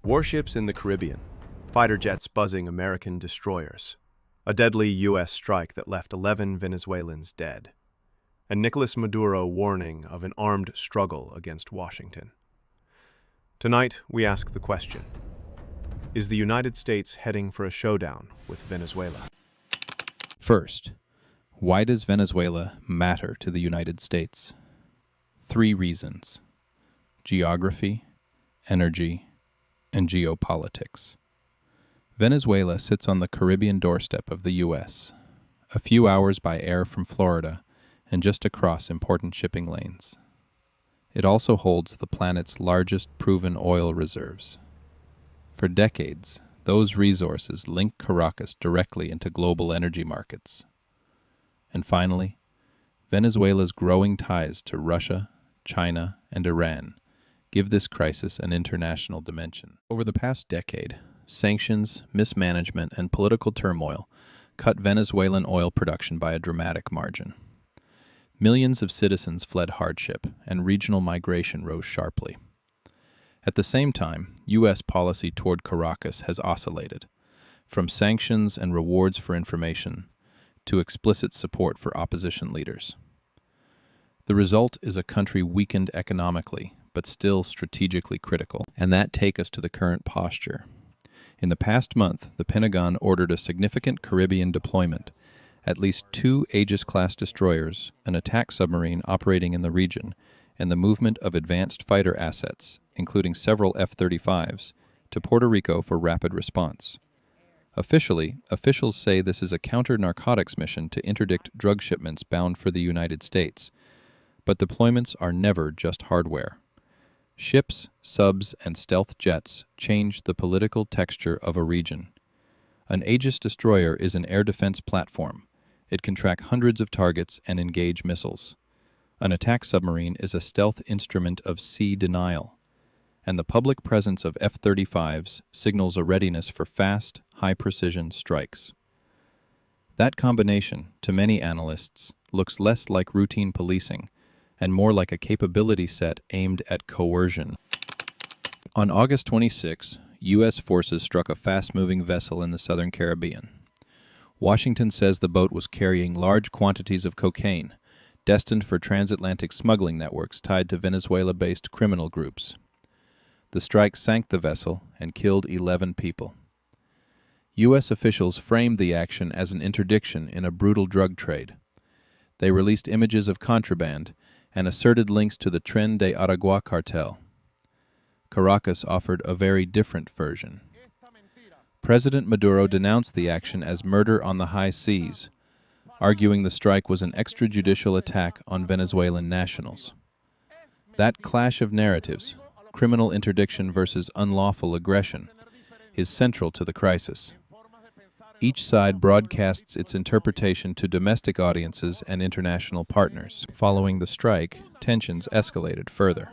Warships in the Caribbean, fighter jets buzzing American destroyers, a deadly U.S. strike that left 11 Venezuelans dead, and Nicolas Maduro warning of an armed struggle against Washington. Tonight, we ask the question, is the United States heading for a showdown with Venezuela? First, why does Venezuela matter to the United States? 3 reasons: geography, energy, and geopolitics. Venezuela sits on the Caribbean doorstep of the U.S., a few hours by air from Florida and just across important shipping lanes. It also holds the planet's largest proven oil reserves. For decades, those resources link Caracas directly into global energy markets. And finally, Venezuela's growing ties to Russia, China, and Iran give this crisis an international dimension. Over the past decade, sanctions, mismanagement, and political turmoil cut Venezuelan oil production by a dramatic margin. Millions of citizens fled hardship, and regional migration rose sharply. At the same time, U.S. policy toward Caracas has oscillated, from sanctions and rewards for information to explicit support for opposition leaders. The result is a country weakened economically, but still strategically critical. And that takes us to the current posture. In the past month, the Pentagon ordered a significant Caribbean deployment, at least 2 Aegis-class destroyers, an attack submarine operating in the region, and the movement of advanced fighter assets, including several F-35s, to Puerto Rico for rapid response. Officially, officials say this is a counter-narcotics mission to interdict drug shipments bound for the United States, but deployments are never just hardware. Ships, subs, and stealth jets change the political texture of a region. An Aegis destroyer is an air defense platform. It can track hundreds of targets and engage missiles. An attack submarine is a stealth instrument of sea denial. And the public presence of F-35s signals a readiness for fast, high-precision strikes. That combination, to many analysts, looks less like routine policing and more like a capability set aimed at coercion. On August 26, U.S. forces struck a fast-moving vessel in the southern Caribbean. Washington says the boat was carrying large quantities of cocaine, destined for transatlantic smuggling networks tied to Venezuela-based criminal groups. The strike sank the vessel and killed 11 people. U.S. officials framed the action as an interdiction in a brutal drug trade. They released images of contraband and asserted links to the Tren de Aragua cartel. Caracas offered a very different version. President Maduro denounced the action as murder on the high seas, arguing the strike was an extrajudicial attack on Venezuelan nationals. That clash of narratives, criminal interdiction versus unlawful aggression, is central to the crisis. Each side broadcasts its interpretation to domestic audiences and international partners. Following the strike, tensions escalated further.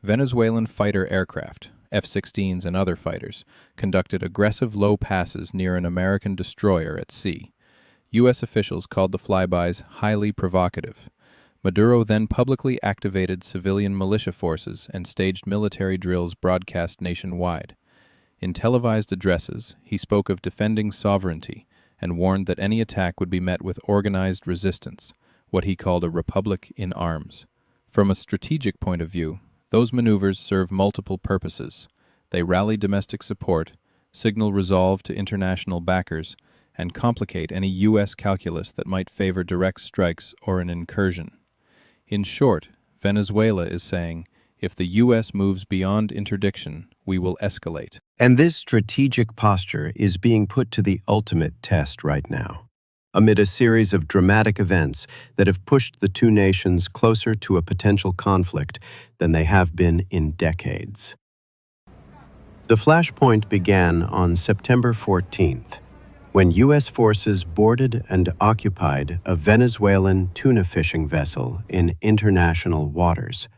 Venezuelan fighter aircraft, F-16s and other fighters, conducted aggressive low passes near an American destroyer at sea. U.S. officials called the flybys highly provocative. Maduro then publicly activated civilian militia forces and staged military drills broadcast nationwide. In televised addresses, he spoke of defending sovereignty and warned that any attack would be met with organized resistance, what he called a republic in arms. From a strategic point of view, those maneuvers serve multiple purposes. They rally domestic support, signal resolve to international backers, and complicate any U.S. calculus that might favor direct strikes or an incursion. In short, Venezuela is saying, if the U.S. moves beyond interdiction, we will escalate. And this strategic posture is being put to the ultimate test right now, amid a series of dramatic events that have pushed the two nations closer to a potential conflict than they have been in decades. The flashpoint began on September 14th, when U.S. forces boarded and occupied a Venezuelan tuna fishing vessel in international waters.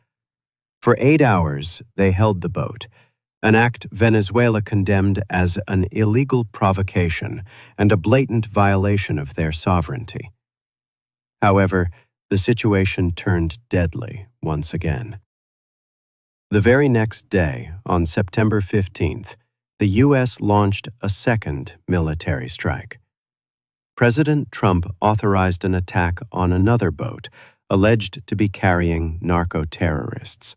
For 8 hours, they held the boat, an act Venezuela condemned as an illegal provocation and a blatant violation of their sovereignty. However, the situation turned deadly once again. The very next day, on September 15th, the U.S. launched a second military strike. President Trump authorized an attack on another boat, alleged to be carrying narco-terrorists.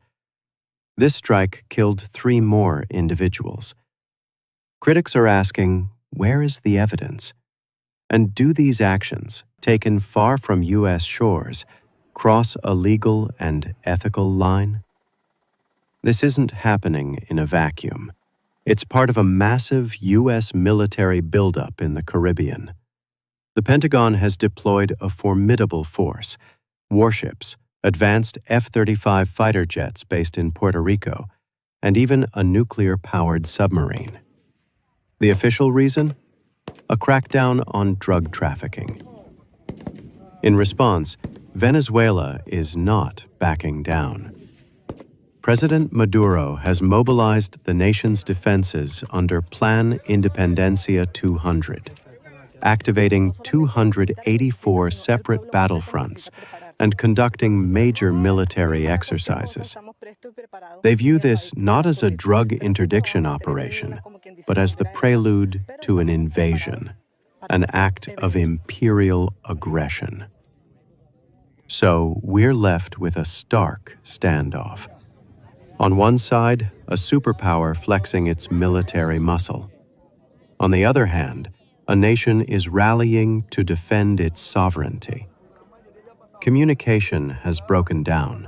This strike killed 3 more individuals. Critics are asking, where is the evidence? And do these actions, taken far from U.S. shores, cross a legal and ethical line? This isn't happening in a vacuum. It's part of a massive U.S. military buildup in the Caribbean. The Pentagon has deployed a formidable force, warships, advanced F-35 fighter jets based in Puerto Rico, and even a nuclear-powered submarine. The official reason? A crackdown on drug trafficking. In response, Venezuela is not backing down. President Maduro has mobilized the nation's defenses under Plan Independencia 200, activating 284 separate battlefronts and conducting major military exercises. They view this not as a drug interdiction operation, but as the prelude to an invasion, an act of imperial aggression. So we're left with a stark standoff. On one side, a superpower flexing its military muscle. On the other hand, a nation is rallying to defend its sovereignty. Communication has broken down.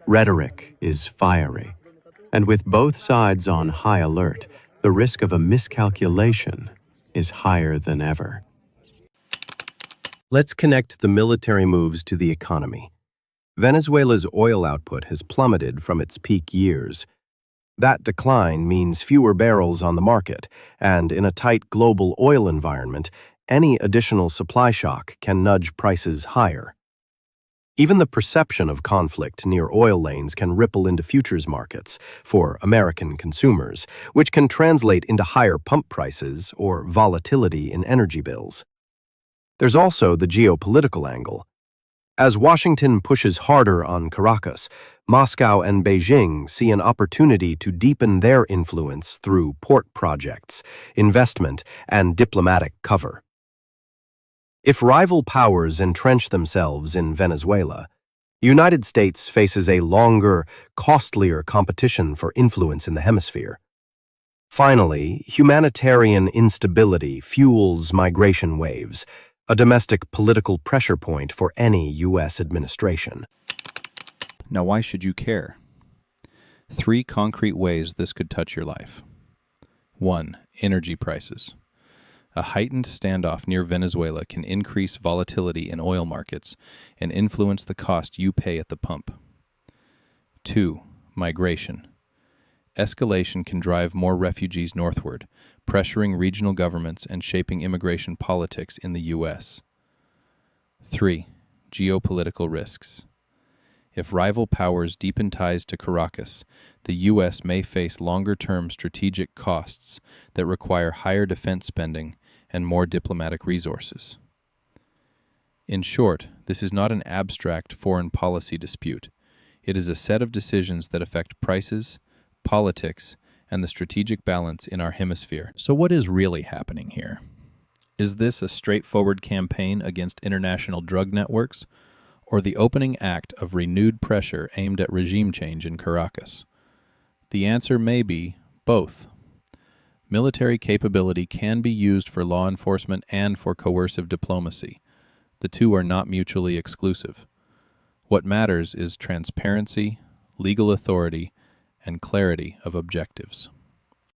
Rhetoric is fiery. And with both sides on high alert, the risk of a miscalculation is higher than ever. Let's connect the military moves to the economy. Venezuela's oil output has plummeted from its peak years. That decline means fewer barrels on the market, and in a tight global oil environment, any additional supply shock can nudge prices higher. Even the perception of conflict near oil lanes can ripple into futures markets for American consumers, which can translate into higher pump prices or volatility in energy bills. There's also the geopolitical angle. As Washington pushes harder on Caracas, Moscow and Beijing see an opportunity to deepen their influence through port projects, investment, and diplomatic cover. If rival powers entrench themselves in Venezuela, the United States faces a longer, costlier competition for influence in the hemisphere. Finally, humanitarian instability fuels migration waves, a domestic political pressure point for any U.S. administration. Now, why should you care? 3 concrete ways this could touch your life. 1. Energy prices. A heightened standoff near Venezuela can increase volatility in oil markets and influence the cost you pay at the pump. 2. Migration. Escalation can drive more refugees northward, pressuring regional governments and shaping immigration politics in the U.S. 3. Geopolitical risks. If rival powers deepen ties to Caracas, the U.S. may face longer-term strategic costs that require higher defense spending and more diplomatic resources. In short, this is not an abstract foreign policy dispute. It is a set of decisions that affect prices, politics, and the strategic balance in our hemisphere. So what is really happening here? Is this a straightforward campaign against international drug networks, or the opening act of renewed pressure aimed at regime change in Caracas? The answer may be both. Military capability can be used for law enforcement and for coercive diplomacy. The two are not mutually exclusive. What matters is transparency, legal authority, and clarity of objectives.